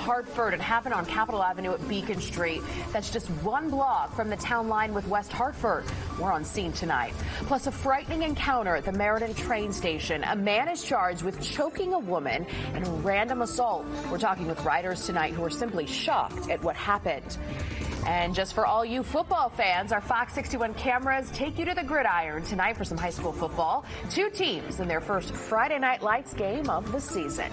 Hartford. It happened on Capitol Avenue at Beacon Street. That's just one block from the town line with West Hartford. We're on scene tonight. Plus, a frightening encounter at the Meriden train station. A man is charged with choking a woman and a random assault. We're talking with riders tonight who are simply shocked at what happened. And just for all you football fans, our Fox 61 cameras take you to the gridiron tonight for some high school football. Two teams in their first Friday Night Lights game of the season.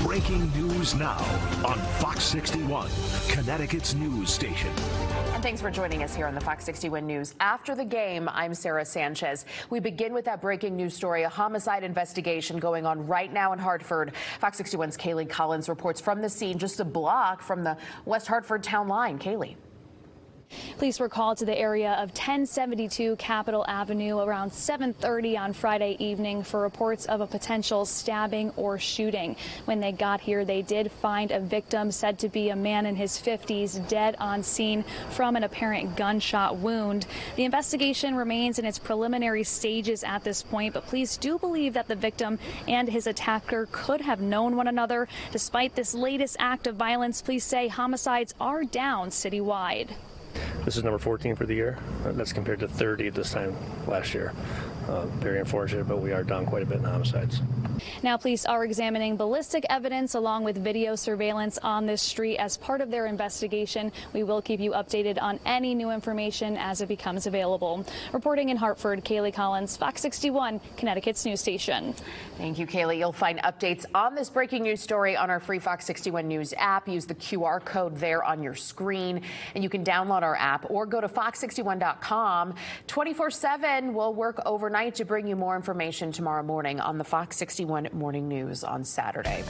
Breaking news now on Fox 61, Connecticut's news station. And thanks for joining us here on the Fox 61 News. After the game, I'm Sarah Sanchez. We begin with that breaking news story, a homicide investigation going on right now in Hartford. Fox 61's Kaylee Collins reports from the scene just a block from the West Hartford town line. Kaylee. Police were called to the area of 1072 Capitol Avenue around 7:30 on Friday evening for reports of a potential stabbing or shooting. When they got here, they did find a victim said to be a man in his 50s dead on scene from an apparent gunshot wound. The investigation remains in its preliminary stages at this point, but police do believe that the victim and his attacker could have known one another. Despite this latest act of violence, police say homicides are down citywide. This is number 14 for the year. That's compared to 30 this time last year. Very unfortunate, but we are down quite a bit in homicides. Now, police are examining ballistic evidence along with video surveillance on this street as part of their investigation. We will keep you updated on any new information as it becomes available. Reporting in Hartford, Kaylee Collins, Fox 61, Connecticut's news station. Thank you, Kaylee. You'll find updates on this breaking news story on our free Fox 61 News app. Use the QR code there on your screen, and you can download our app or go to fox61.com. 24/7 will work overnight to bring you more information tomorrow morning on the Fox 61 Morning News on Saturday.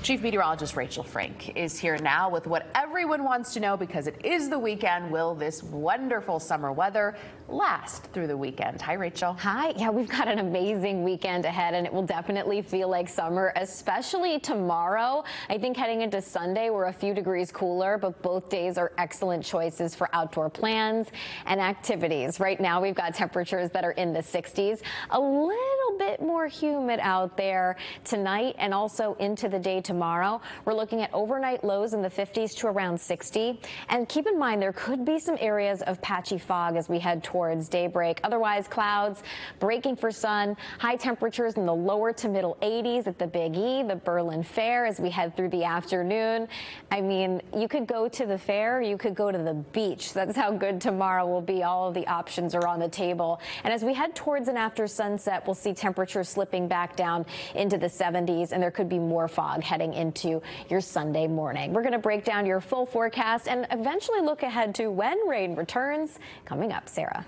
Chief Meteorologist Rachel Frank is here now with what everyone wants to know because it is the weekend. Will this wonderful summer weather last through the weekend? Hi, Rachel. Hi. Yeah, we've got an amazing weekend ahead, and it will definitely feel like summer, especially tomorrow. I think heading into Sunday, we're a few degrees cooler, but both days are excellent choices for outdoor plans and activities. Right now, we've got temperatures that are in the 60s, a little bit more humid out there tonight and also into the day tomorrow. We're looking at overnight lows in the 50s to around 60. And keep in mind, there could be some areas of patchy fog as we head towards daybreak. Otherwise, clouds breaking for sun, high temperatures in the lower to middle 80s at the Big E, the Berlin Fair as we head through the afternoon. I mean, you could go to the fair, you could go to the beach. That's how good tomorrow will be. All of the options are on the table. And as we head towards and after sunset, we'll see temperatures slipping back down into the 70s, and there could be more fog heading into your Sunday morning. We're going to break down your full forecast and eventually look ahead to when rain returns coming up. Sarah.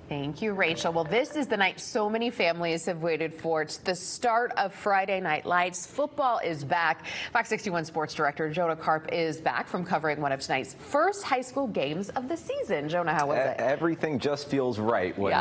Thank you, Rachel. Well, this is the night so many families have waited for. It's the start of Friday Night Lights. Football is back. Fox 61 sports director Jonah Karp is back from covering one of tonight's first high school games of the season. Jonah, how was it? Everything just feels right when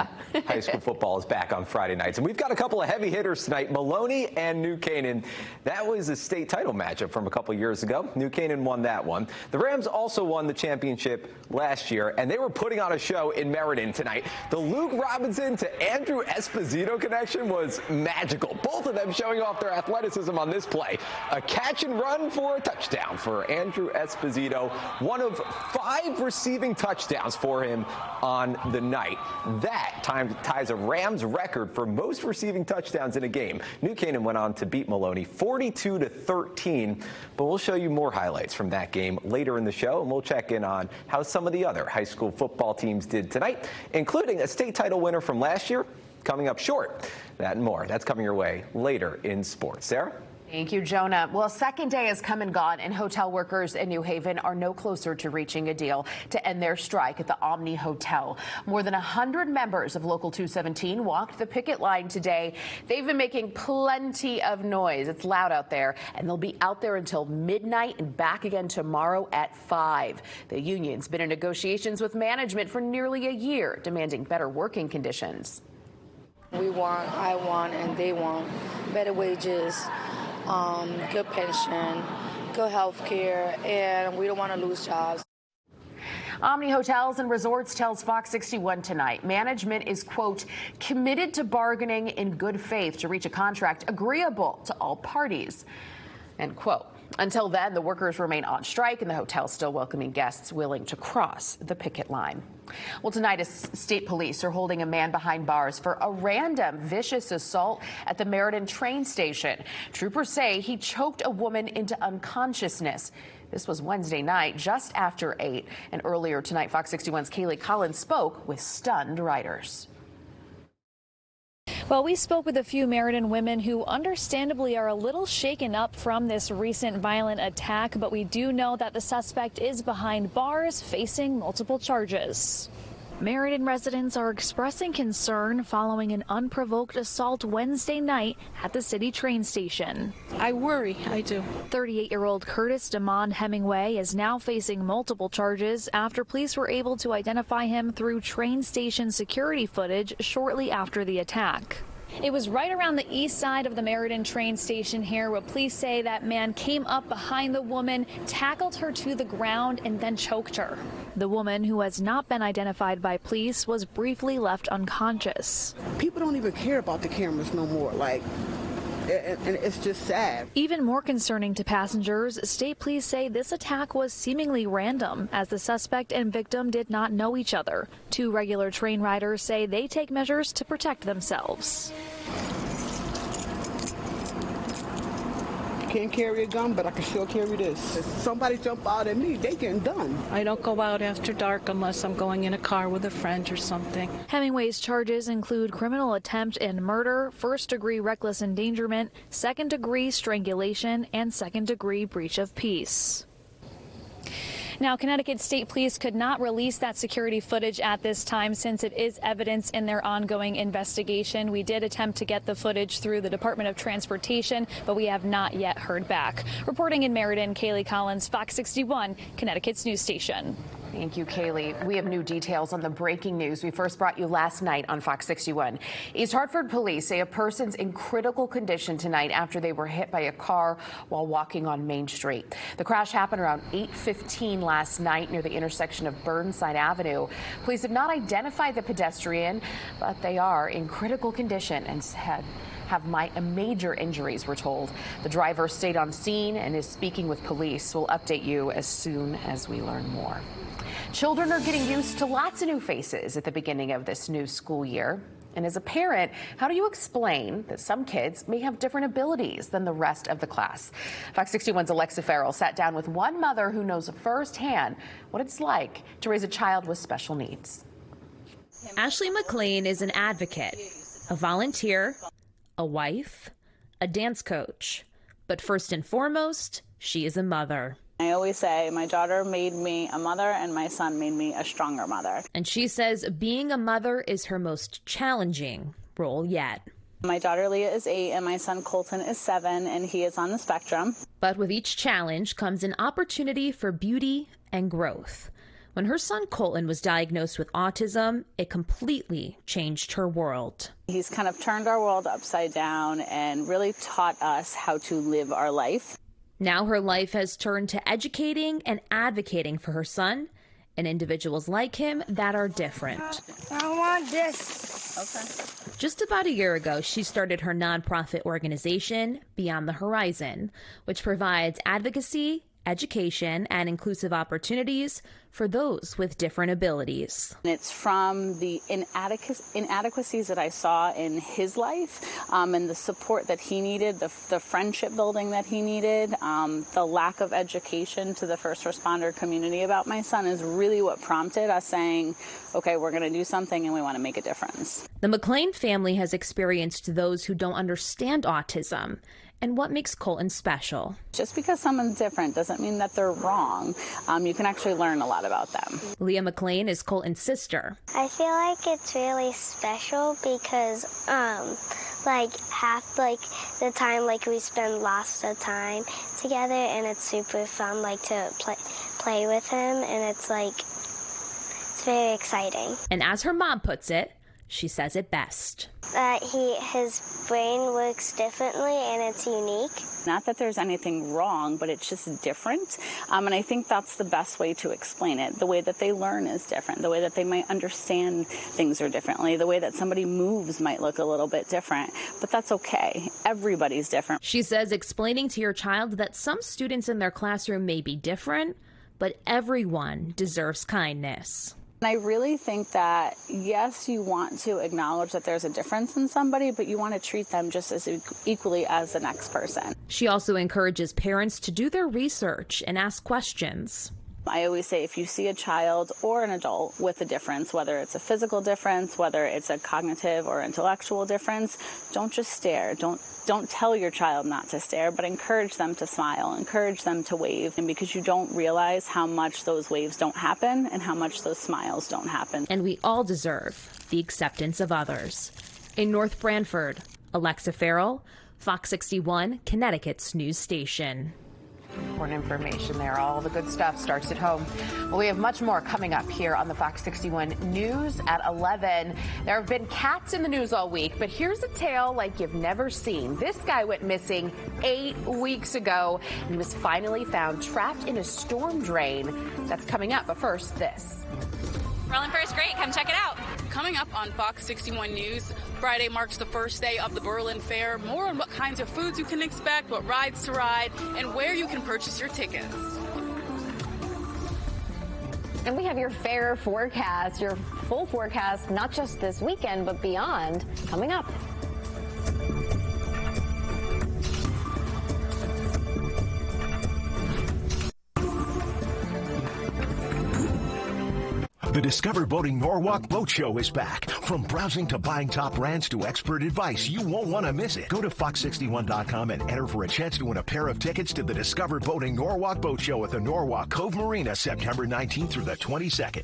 high school football is back on Friday nights. And we've got a couple of heavy hitters tonight, Maloney and New Canaan. That was a state title matchup from a couple years ago. New Canaan won that one. The Rams also won the championship last year, and they were putting on a show in Meriden tonight. The Luke Robinson to Andrew Esposito connection was magical. Both of them showing off their athleticism on this play. A catch and run for a touchdown for Andrew Esposito. One of 5 receiving touchdowns for him on the night. That ties a Rams record for most receiving touchdowns in a game. New Canaan went on to beat Maloney 42-13. But we'll show you more highlights from that game later in the show, and we'll check in on how some of the other high school football teams did tonight, including a state title winner from last year coming up short. That and more. That's coming your way later in sports. Sarah? Thank you, Jonah. Well, second day has come and gone, and hotel workers in New Haven are no closer to reaching a deal to end their strike at the Omni Hotel. More than 100 members of Local 217 walked the picket line today. They've been making plenty of noise. It's loud out there, and they'll be out there until midnight and back again tomorrow at 5. The union's been in negotiations with management for nearly a year, demanding better working conditions. I want, and they want better wages, good pension, good health care, and we don't want to lose jobs. Omni Hotels and Resorts tells Fox 61 tonight management is, quote, committed to bargaining in good faith to reach a contract agreeable to all parties, end quote. Until then, the workers remain on strike and the hotel still welcoming guests willing to cross the picket line. Well, tonight, state police are holding a man behind bars for a random vicious assault at the Meriden train station. Troopers say he choked a woman into unconsciousness. This was Wednesday night, just after 8. And earlier tonight, Fox 61's Kaylee Collins spoke with stunned writers. Well, we spoke with a few Meriden women who understandably are a little shaken up from this recent violent attack, but we do know that the suspect is behind bars facing multiple charges. Meriden residents are expressing concern following an unprovoked assault Wednesday night at the city train station. I worry, I do. 38-year-old Curtis DeMond Hemingway is now facing multiple charges after police were able to identify him through train station security footage shortly after the attack. It was right around the east side of the Meriden train station here where police say that man came up behind the woman, tackled her to the ground, and then choked her. The woman, who has not been identified by police, was briefly left unconscious. People don't even care about the cameras no more. And it's just sad. Even more concerning to passengers, state police say this attack was seemingly random, as the suspect and victim did not know each other. 2 regular train riders say they take measures to protect themselves. Can't carry a gun, but I can sure carry this. If somebody jump out at me, they getting done. I don't go out after dark unless I'm going in a car with a friend or something. Hemingway's charges include criminal attempt and murder, first-degree reckless endangerment, second-degree strangulation, and second-degree breach of peace. Now, Connecticut State Police could not release that security footage at this time since it is evidence in their ongoing investigation. We did attempt to get the footage through the Department of Transportation, but we have not yet heard back. Reporting in Meriden, Kaylee Collins, Fox 61, Connecticut's news station. Thank you, Kaylee. We have new details on the breaking news we first brought you last night on Fox 61. East Hartford police say a person's in critical condition tonight after they were hit by a car while walking on Main Street. The crash happened around 8:15 last night near the intersection of Burnside Avenue. Police have not identified the pedestrian, but they are in critical condition and have major injuries, we're told. The driver stayed on scene and is speaking with police. We'll update you as soon as we learn more. Children are getting used to lots of new faces at the beginning of this new school year. And as a parent, how do you explain that some kids may have different abilities than the rest of the class? Fox 61's Alexa Farrell sat down with one mother who knows firsthand what it's like to raise a child with special needs. Ashley McLean is an advocate, a volunteer, a wife, a dance coach. But first and foremost, she is a mother. I always say my daughter made me a mother and my son made me a stronger mother. And she says being a mother is her most challenging role yet. My daughter Leah is 8 and my son Colton is 7 and he is on the spectrum. But with each challenge comes an opportunity for beauty and growth. When her son Colton was diagnosed with autism, it completely changed her world. He's kind of turned our world upside down and really taught us how to live our life. Now her life has turned to educating and advocating for her son and individuals like him that are different. I want this. Okay. Just about a year ago, she started her nonprofit organization, Beyond the Horizon, which provides advocacy, education, and inclusive opportunities for those with different abilities. It's from the inadequacies that I saw in his life and the support that he needed, the friendship building that he needed, the lack of education to the first responder community about my son is really what prompted us saying, okay, we're going to do something and we want to make a difference. The McLean family has experienced those who don't understand autism and what makes Colton special. Just because someone's different doesn't mean that they're wrong. You can actually learn a lot about them. Leah McLean is Colton's sister. I feel like it's really special because half the time we spend lots of time together and it's super fun to play with him and it's very exciting. And as her mom puts it, She says it best. His brain works differently and it's unique. Not that there's anything wrong, but it's just different. And I think that's the best way to explain it. The way that they learn is different. The way that they might understand things are differently. The way that somebody moves might look a little bit different. But that's okay. Everybody's different. She says explaining to your child that some students in their classroom may be different, but everyone deserves kindness. And I really think that, yes, you want to acknowledge that there's a difference in somebody, but you want to treat them just as equally as the next person. She also encourages parents to do their research and ask questions. I always say if you see a child or an adult with a difference, whether it's a physical difference, whether it's a cognitive or intellectual difference, don't just stare. Don't tell your child not to stare, but encourage them to smile, encourage them to wave, and because you don't realize how much those waves don't happen and how much those smiles don't happen. And we all deserve the acceptance of others. In North Branford, Alexa Farrell, Fox 61, Connecticut's news station. Important information there. All the good stuff starts at home. Well, we have much more coming up here on the Fox 61 News at 11. There have been cats in the news all week, but here's a tale like you've never seen. This guy went missing 8 weeks ago and was finally found trapped in a storm drain. That's coming up, but first, this. Berlin Fair is great. Come check it out. Coming up on Fox 61 News, Friday marks the first day of the Berlin Fair. More on what kinds of foods you can expect, what rides to ride, and where you can purchase your tickets. And we have your fair forecast, your full forecast, not just this weekend, but beyond, coming up. The Discover Boating Norwalk Boat Show is back. From browsing to buying top brands to expert advice, you won't want to miss it. Go to fox61.com and enter for a chance to win a pair of tickets to the Discover Boating Norwalk Boat Show at the Norwalk Cove Marina, September 19th through the 22nd.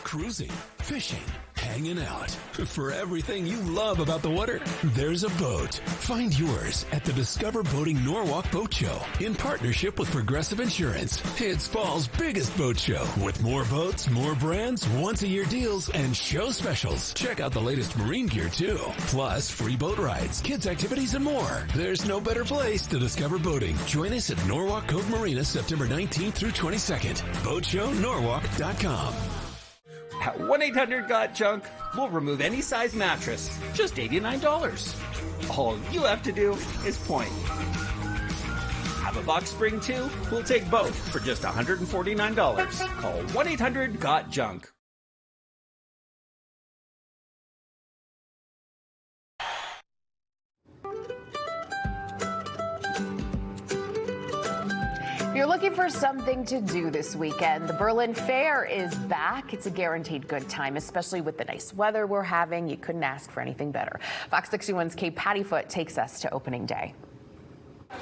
Cruising, fishing, hanging out. For everything you love about the water, there's a boat. Find yours at the Discover Boating Norwalk Boat Show in partnership with Progressive Insurance. It's fall's biggest boat show with more boats, more brands, once-a-year deals, and show specials. Check out the latest marine gear, too. Plus, free boat rides, kids' activities, and more. There's no better place to discover boating. Join us at Norwalk Cove Marina, September 19th through 22nd. BoatShowNorwalk.com. At 1-800-GOT-JUNK, we'll remove any size mattress, just $89. All you have to do is point. Have a box spring too? We'll take both for just $149. Call 1-800-GOT-JUNK. If you're looking for something to do this weekend, the Berlin Fair is back. It's a guaranteed good time, especially with the nice weather we're having. You couldn't ask for anything better. Fox 61's Kate Pattyfoot takes us to opening day.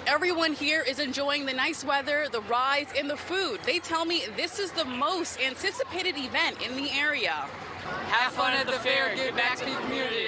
Everyone here is enjoying the nice weather, the rides, and the food. They tell me this is the most anticipated event in the area. Have fun at the fair, give back to the community.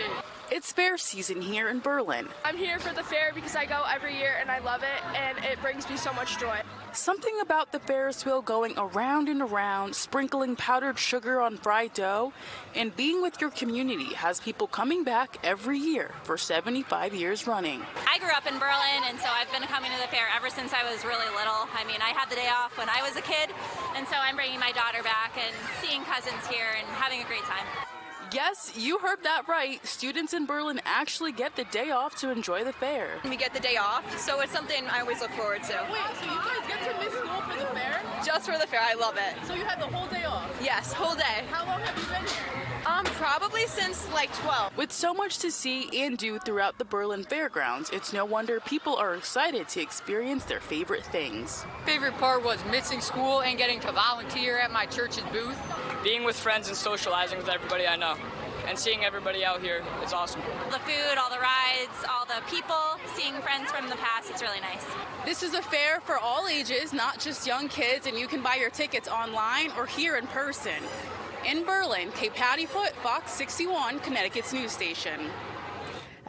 It's fair season here in Berlin. I'm here for the fair because I go every year and I love it, and it brings me so much joy. Something about the Ferris wheel going around and around, sprinkling powdered sugar on fried dough, and being with your community has people coming back every year for 75 years running. I grew up in Berlin, and so I've been coming to the fair ever since I was really little. I mean, I had the day off when I was a kid, and so I'm bringing my daughter back and seeing cousins here and having a great time. Yes, you heard that right. Students in Berlin actually get the day off to enjoy the fair. We get the day off, so it's something I always look forward to. Wait, so you guys get to miss school for the fair? Just for the fair, I love it. So you had the whole day off? Yes, whole day. How long have you been here? Probably since like 12. With so much to see and do throughout the Berlin Fairgrounds, it's no wonder people are excited to experience their favorite things. Favorite part was missing school and getting to volunteer at my church's booth. Being with friends and socializing with everybody I know. And seeing everybody out here is awesome. The food, all the rides, all the people, seeing friends from the past, it's really nice. This is a fair for all ages, not just young kids, and you can buy your tickets online or here in person. In Berlin, Kate Pattyfoot, Fox 61, Connecticut's news station.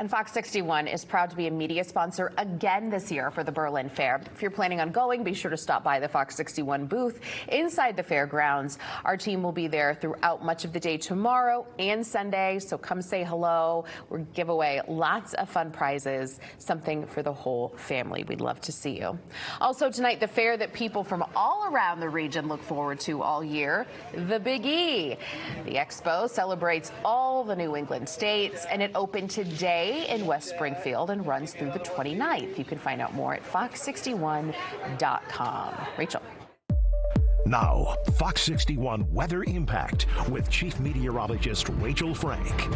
And Fox 61 is proud to be a media sponsor again this year for the Berlin Fair. If you're planning on going, be sure to stop by the Fox 61 booth inside the fairgrounds. Our team will be there throughout much of the day tomorrow and Sunday, so come say hello. We'll give away lots of fun prizes, something for the whole family. We'd love to see you. Also tonight, the fair that people from all around the region look forward to all year, the Big E. The expo celebrates all the New England states, and it opened today in West Springfield and runs through the 29th. You can find out more at fox61.com. Rachel. Now, Fox 61 Weather Impact with Chief Meteorologist Rachel Frank.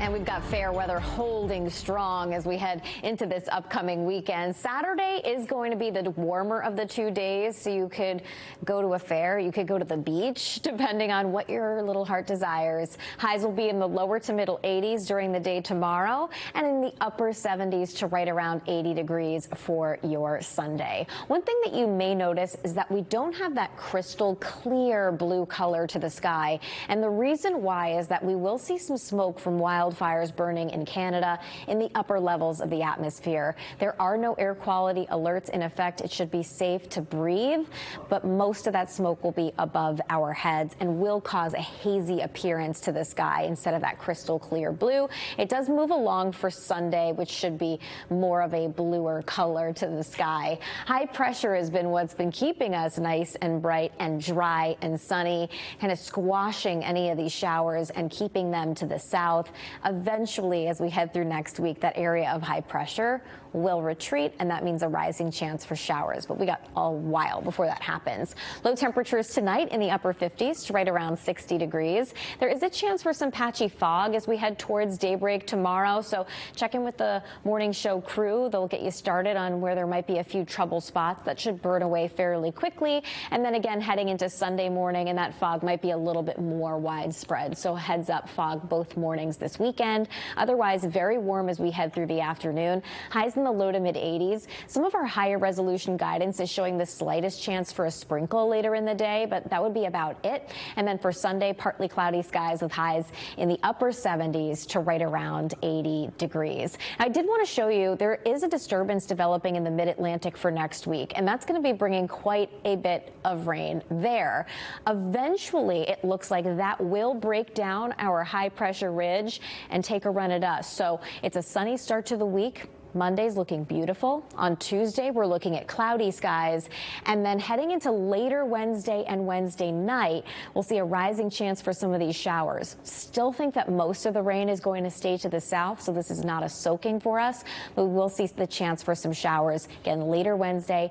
And we've got fair weather holding strong as we head into this upcoming weekend. Saturday is going to be the warmer of the 2 days, so you could go to a fair, you could go to the beach, depending on what your little heart desires. Highs will be in the lower to middle 80s during the day tomorrow, and in the upper 70s to right around 80 degrees for your Sunday. One thing that you may notice is that we don't have that crystal clear blue color to the sky, and the reason why is that we will see some smoke from wildfires burning in Canada in the upper levels of the atmosphere. There are no air quality alerts in effect. It should be safe to breathe, but most of that smoke will be above our heads and will cause a hazy appearance to the sky instead of that crystal clear blue. It does move along for Sunday, which should be more of a bluer color to the sky. High pressure has been what's been keeping us nice and bright and dry and sunny, kind of squashing any of these showers and keeping them to the south. Eventually, as we head through next week, that area of high pressure will retreat, and that means a rising chance for showers. But we got a while before that happens. Low temperatures tonight in the upper 50s to right around 60 degrees. There is a chance for some patchy fog as we head towards daybreak tomorrow. So check in with the morning show crew. They'll get you started on where there might be a few trouble spots that should burn away fairly quickly. And then again, heading into Sunday morning, and that fog might be a little bit more widespread. So heads up, fog both mornings this weekend. Otherwise, very warm as we head through the afternoon. Highs in the low to mid 80s. Some of our higher resolution guidance is showing the slightest chance for a sprinkle later in the day, but that would be about it. And then for Sunday, partly cloudy skies with highs in the upper 70s to right around 80 degrees. I did want to show you there is a disturbance developing in the mid-Atlantic for next week, and that's going to be bringing quite a bit of rain there. Eventually, it looks like that will break down our high pressure ridge and take a run at us. So it's a sunny start to the week. Monday's looking beautiful. On Tuesday, we're looking at cloudy skies. And then heading into later Wednesday and Wednesday night, we'll see a rising chance for some of these showers. Still think that most of the rain is going to stay to the south, so this is not a soaking for us, but we will see the chance for some showers again later Wednesday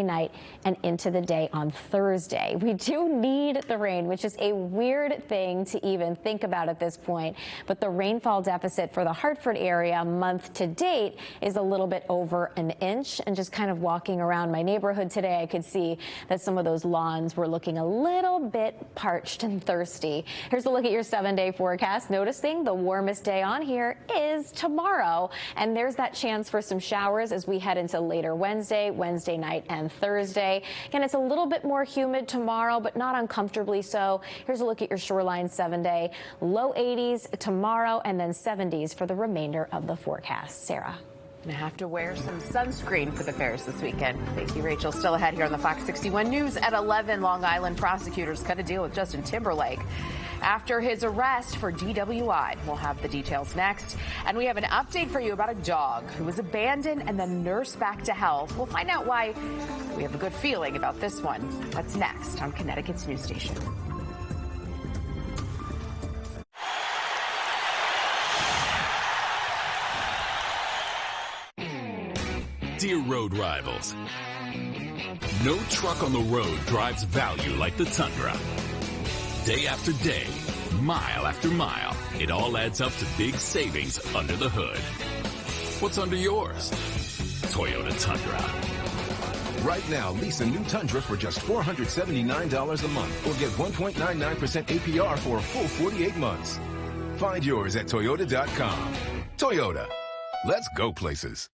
night, and into the day on Thursday. We do need the rain, which is a weird thing to even think about at this point, but the rainfall deficit for the Hartford area month to date is a little bit over an inch. And just kind of walking around my neighborhood today, I could see that some of those lawns were looking a little bit parched and thirsty. Here's a look at your 7-day forecast. Noticing the warmest day on here is tomorrow, and there's that chance for some showers as we head into later Wednesday night, and Thursday. Again, it's a little bit more humid tomorrow, but not uncomfortably so. Here's a look at your shoreline 7-day. Low 80s tomorrow, and then 70s for the remainder of the forecast. Sarah. Gonna have to wear some sunscreen for the fairs this weekend. Thank you, Rachel. Still ahead here on the Fox 61 News at 11. Long Island prosecutors cut a deal with Justin Timberlake after his arrest for DWI. We'll have the details next. And we have an update for you about a dog who was abandoned and then nursed back to health. We'll find out why we have a good feeling about this one. That's next on Connecticut's news station. Dear road rivals, no truck on the road drives value like the Tundra. Day after day, mile after mile, it all adds up to big savings under the hood. What's under yours? Toyota Tundra. Right now, lease a new Tundra for just $479 a month or get 1.99% APR for a full 48 months. Find yours at Toyota.com. Toyota. Let's go places.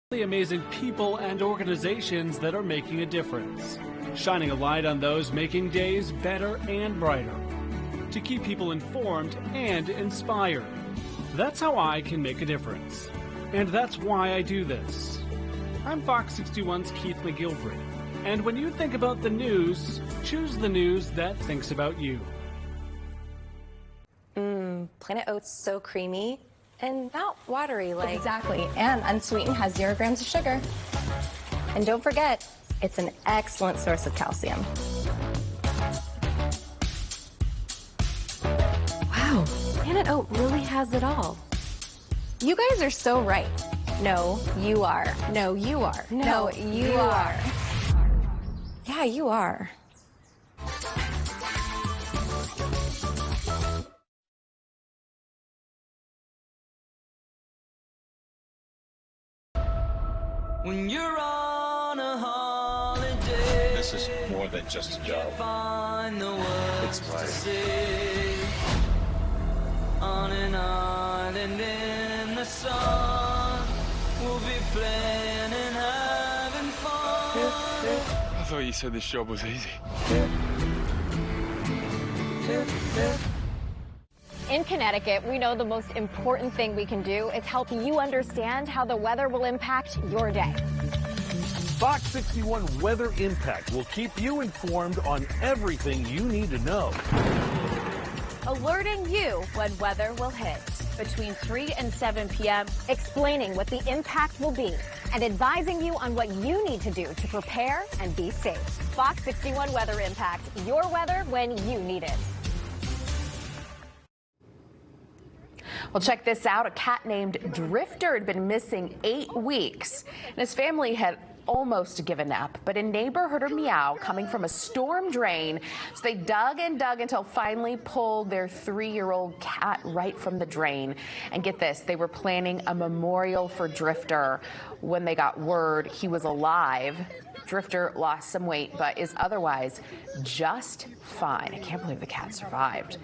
The amazing people and organizations that are making a difference. shining a light on those making days better and brighter, to keep people informed and inspired. That's how I can make a difference. And that's why I do this. I'm Fox 61's Keith McGilvery. And when you think about the news, choose the news that thinks about you. Planet Oats, so creamy and not watery like. Exactly, and unsweetened, has 0 grams of sugar. And don't forget, it's an excellent source of calcium. Wow, Planet Oat really has it all. You guys are so right. No, you are. No, you are. No, you are. Yeah, you are. When you're on a holiday, this is more than just a job. It's life. On an island in the sun, we'll be playing and having fun. I thought you said this job was easy. In Connecticut, we know the most important thing we can do is help you understand how the weather will impact your day. Fox 61 Weather Impact will keep you informed on everything you need to know. Alerting you when weather will hit between 3 and 7 p.m. Explaining what the impact will be and advising you on what you need to do to prepare and be safe. Fox 61 Weather Impact, your weather when you need it. Well, check this out. A cat named Drifter had been missing 8 weeks, and his family had almost given up, but a neighbor heard her meow coming from a storm drain, so they dug and dug until finally pulled their 3-year-old cat right from the drain. And get this, they were planning a memorial for Drifter when they got word he was alive. Drifter lost some weight, but is otherwise just fine. I can't believe the cat survived.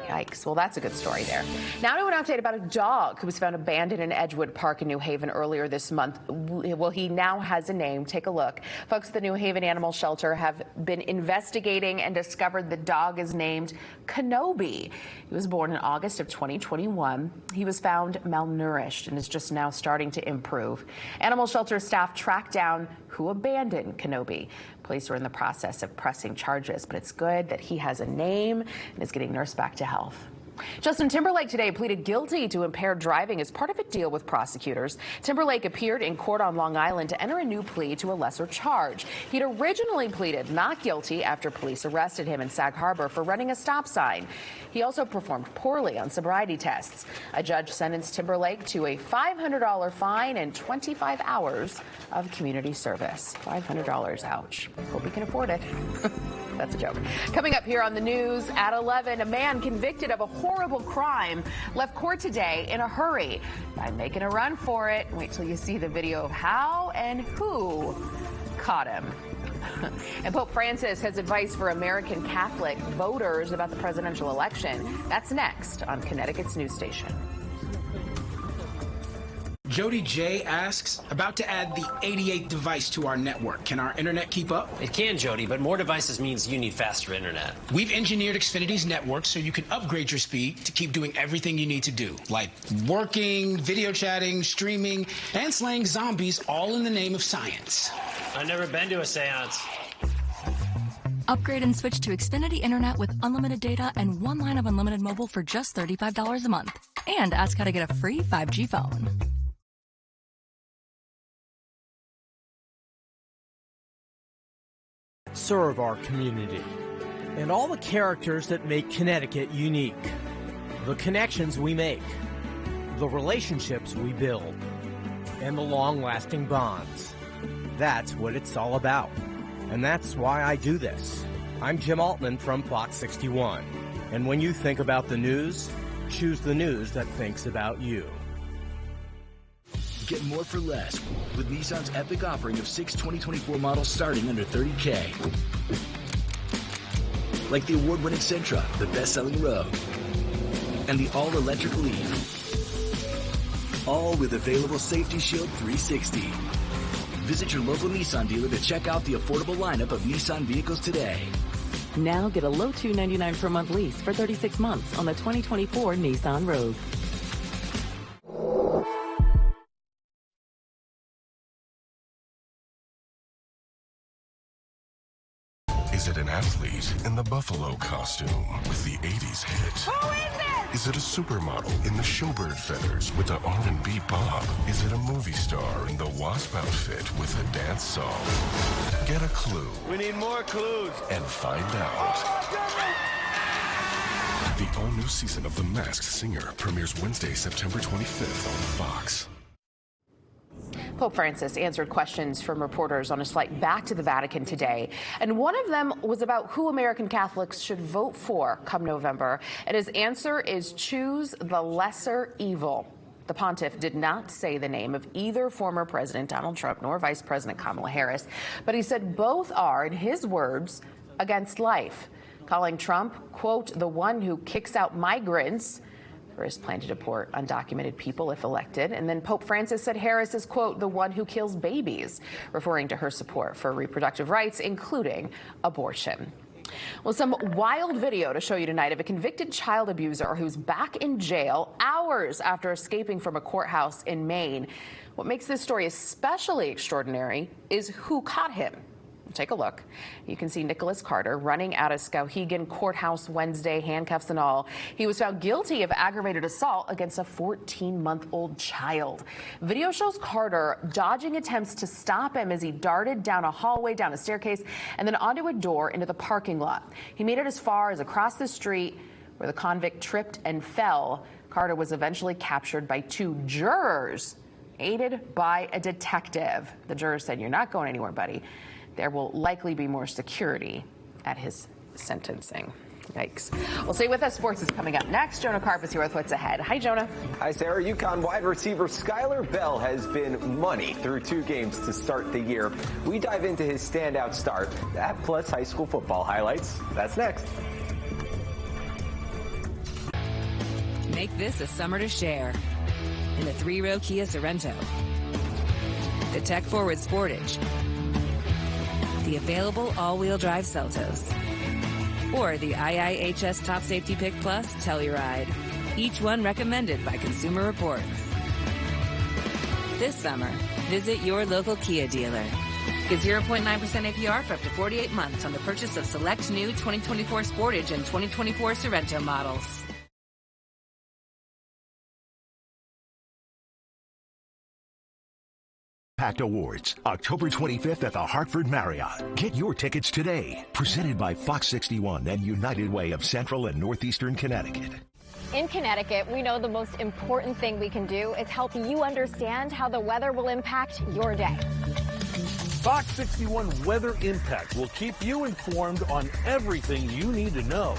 Yikes. Well, that's a good story there. Now to an update about a dog who was found abandoned in Edgewood Park in New Haven earlier this month. Well, he now has a name. Take a look. Folks, the New Haven Animal Shelter have been investigating and discovered the dog is named Kenobi. He was born in August of 2021. He was found malnourished and is just now starting to improve. Animal Shelter staff tracked down who abandoned Kenobi. Police are in the process of pressing charges, but it's good that he has a name and is getting nursed back to health. Justin Timberlake today pleaded guilty to impaired driving as part of a deal with prosecutors. Timberlake appeared in court on Long Island to enter a new plea to a lesser charge. He'd originally pleaded not guilty after police arrested him in Sag Harbor for running a stop sign. He also performed poorly on sobriety tests. A judge sentenced Timberlake to a $500 fine and 25 hours of community service. $500, ouch. Hope he can afford it. That's a joke. Coming up here on the news at 11, a man convicted of a horrible crime left court today in a hurry by making a run for it. Wait till you see the video of how and who caught him. And Pope Francis has advice for American Catholic voters about the presidential election. That's next on Connecticut's news station. Jody J asks, about to add the 88th device to our network. Can our internet keep up? It can, Jody, but more devices means you need faster internet. We've engineered Xfinity's network so you can upgrade your speed to keep doing everything you need to do, like working, video chatting, streaming, and slaying zombies, all in the name of science. I've never been to a seance. Upgrade and switch to Xfinity Internet with unlimited data and 1 line of unlimited mobile for just $35 a month. And ask how to get a free 5G phone. Serve our community and all the characters that make Connecticut unique. The connections we make, the relationships we build, and the long-lasting bonds. That's what it's all about. And that's why I do this. I'm Jim Altman from Fox 61. And when you think about the news, choose the news that thinks about you. Get more for less with Nissan's epic offering of 6 2024 models starting under $30K. Like the award-winning Sentra, the best-selling Rogue, and the all-electric Leaf. All with available Safety Shield 360. Visit your local Nissan dealer to check out the affordable lineup of Nissan vehicles today. Now get a low $299 per month lease for 36 months on the 2024 Nissan Rogue. Is it an athlete in the buffalo costume with the 80s hit? Who is it? Is it a supermodel in the showbird feathers with the R&B bob? Is it a movie star in the wasp outfit with a dance song? Get a clue. We need more clues. And find out. The all-new season of The Masked Singer premieres Wednesday, September 25th on Fox. Pope Francis answered questions from reporters on his flight back to the Vatican today, and one of them was about who American Catholics should vote for come November, and his answer is choose the lesser evil. The pontiff did not say the name of either former President Donald Trump nor Vice President Kamala Harris, but he said both are, in his words, against life, calling Trump, quote, the one who kicks out migrants, for his plan to deport undocumented people if elected. And then Pope Francis said Harris is, quote, the one who kills babies, referring to her support for reproductive rights, including abortion. Well, some wild video to show you tonight of a convicted child abuser who's back in jail hours after escaping from a courthouse in Maine. What makes this story especially extraordinary is who caught him. Take a look. You can see Nicholas Carter running out of Skowhegan Courthouse Wednesday, handcuffs and all. He was found guilty of aggravated assault against a 14-month-old child. Video shows Carter dodging attempts to stop him as he darted down a hallway, down a staircase, and then onto a door into the parking lot. He made it as far as across the street where the convict tripped and fell. Carter was eventually captured by two jurors, aided by a detective. The jurors said, "You're not going anywhere, buddy. There will likely be more security at his sentencing." Yikes. Well, stay with us. Sports is coming up next. Jonah Karp is here with what's ahead. Hi, Jonah. Hi, Sarah. UConn wide receiver Skylar Bell has been money through 2 games to start the year. We dive into his standout start. That plus high school football highlights. That's next. Make this a summer to share in the 3-row Kia Sorento, the tech-forward Sportage, the available all-wheel drive Seltos, or the IIHS Top Safety Pick Plus Telluride, each one recommended by Consumer Reports. This summer, visit your local Kia dealer. Get 0.9% APR for up to 48 months on the purchase of select new 2024 Sportage and 2024 Sorento models. Impact Awards, October 25th at the Hartford Marriott. Get your tickets today. Presented by Fox 61 and United Way of Central and Northeastern Connecticut. In Connecticut, we know the most important thing we can do is help you understand how the weather will impact your day. Fox 61 Weather Impact will keep you informed on everything you need to know.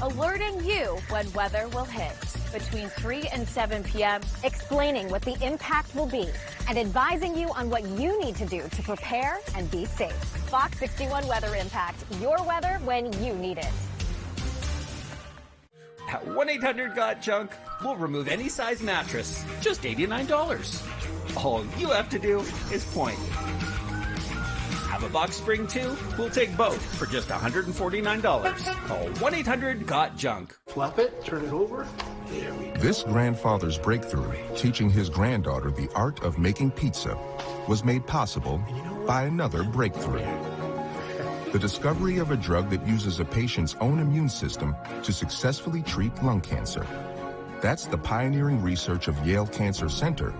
Alerting you when weather will hit between 3 and 7 p.m. Explaining what the impact will be and advising you on what you need to do to prepare and be safe. Fox 61 Weather Impact, your weather when you need it. At 1-800-GOT-JUNK, we'll remove any size mattress, just $89. All you have to do is point. Have a box spring too? We'll take both for just $149. Call 1-800-GOT-JUNK. Flap it, turn it over. There we go. This grandfather's breakthrough, teaching his granddaughter the art of making pizza, was made possible by another breakthrough. The discovery of a drug that uses a patient's own immune system to successfully treat lung cancer. That's the pioneering research of Yale Cancer Center,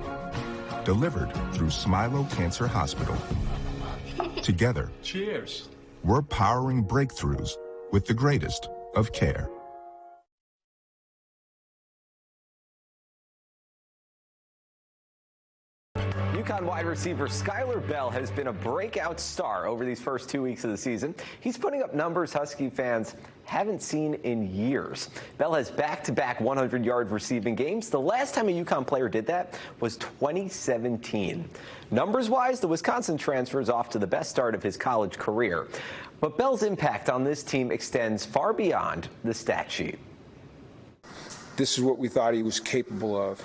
delivered through Smilo Cancer Hospital. Together, cheers. We're powering breakthroughs with the greatest of care. UConn wide receiver Skylar Bell has been a breakout star over these first 2 weeks of the season. He's putting up numbers Husky fans haven't seen in years. Bell has back-to-back 100-yard receiving games. The last time a UConn player did that was 2017. Numbers-wise, the Wisconsin transfer is off to the best start of his college career. But Bell's impact on this team extends far beyond the stat sheet. This is what we thought he was capable of.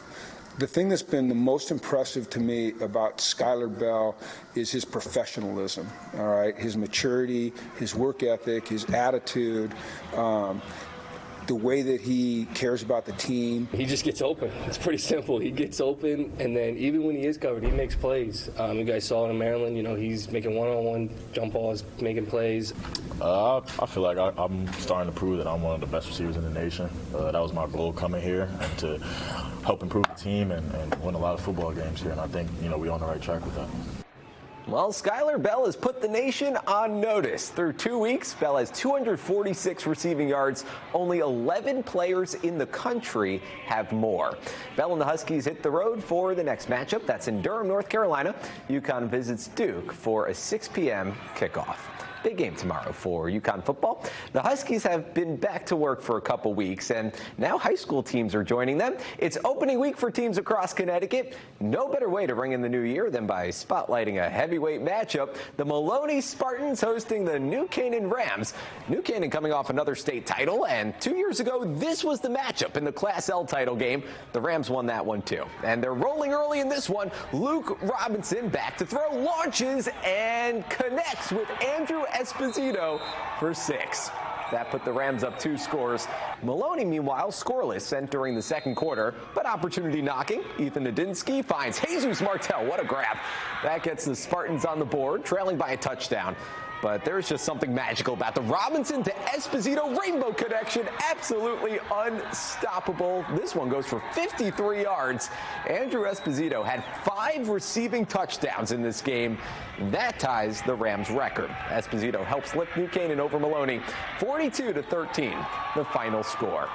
The thing that's been the most impressive to me about Skylar Bell is his professionalism, all right? His maturity, his work ethic, his attitude, the way that he cares about the team. He just gets open. It's pretty simple. He gets open, and then even when he is covered, he makes plays. You guys saw it in Maryland. You know, he's making one-on-one jump balls, making plays. I feel like I'm starting to prove that I'm one of the best receivers in the nation. That was my goal coming here, and to help improve the team and win a lot of football games here. And I think, you know, we're on the right track with that. Well, Skylar Bell has put the nation on notice. Through 2 weeks, Bell has 246 receiving yards. Only 11 players in the country have more. Bell and the Huskies hit the road for the next matchup. That's in Durham, North Carolina. UConn visits Duke for a 6 p.m. kickoff. Big game tomorrow for UConn football. The Huskies have been back to work for a couple weeks, and now high school teams are joining them. It's opening week for teams across Connecticut. No better way to ring in the new year than by spotlighting a heavyweight matchup. The Maloney Spartans hosting the New Canaan Rams. New Canaan coming off another state title, and 2 years ago, this was the matchup in the Class L title game. The Rams won that one too. And they're rolling early in this one. Luke Robinson back to throw, launches, and connects with Andrew Esposito for 6. That put the Rams up 2 scores. Maloney, meanwhile, scoreless entering the second quarter, but opportunity knocking. Ethan Nadinsky finds Jesus Martel. What a grab. That gets the Spartans on the board, trailing by a touchdown. But there's just something magical about the Robinson to Esposito rainbow connection. Absolutely unstoppable. This one goes for 53 yards. Andrew Esposito had 5 receiving touchdowns in this game. That ties the Rams record. Esposito helps lift New Canaan over Maloney. 42-13, the final score.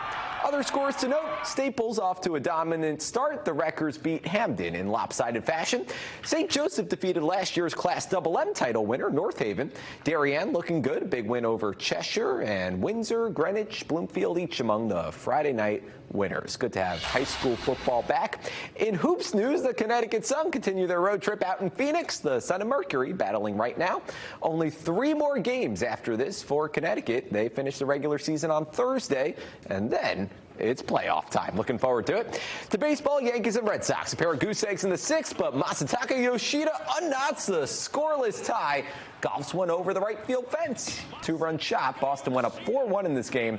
Other scores to note, Staples off to a dominant start. The Wreckers beat Hamden in lopsided fashion. St. Joseph defeated last year's Class MM title winner, North Haven. Darien looking good, a big win over Cheshire, and Windsor, Greenwich, Bloomfield each among the Friday night winners. Good to have high school football back. In hoops news, the Connecticut Sun continue their road trip out in Phoenix. The Sun and Mercury battling right now. Only 3 more games after this for Connecticut. They finish the regular season on Thursday, and then it's playoff time. Looking forward to it. To baseball, Yankees and Red Sox. A pair of goose eggs in the 6th, but Masataka Yoshida unknots the scoreless tie. Golfs one over the right field fence. 2-run shot. Boston went up 4-1 in this game.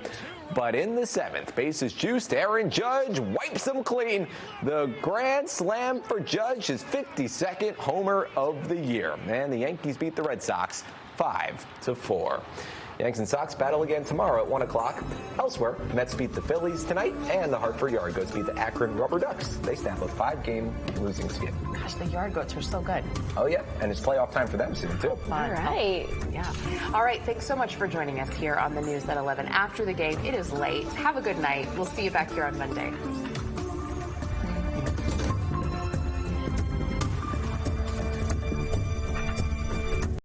But in the 7th, bases juiced. Aaron Judge wipes them clean. The grand slam for Judge, his 52nd homer of the year. And the Yankees beat the Red Sox 5-4. Yanks and Sox battle again tomorrow at 1 o'clock. Elsewhere, Mets beat the Phillies tonight, and the Hartford Yard Goats beat the Akron Rubber Ducks. They snap a 5-game losing skid. Gosh, the Yard Goats are so good. Oh, yeah, and it's playoff time for them soon, too. All right. Yeah. All right, thanks so much for joining us here on the News at 11. After the game, it is late. Have a good night. We'll see you back here on Monday.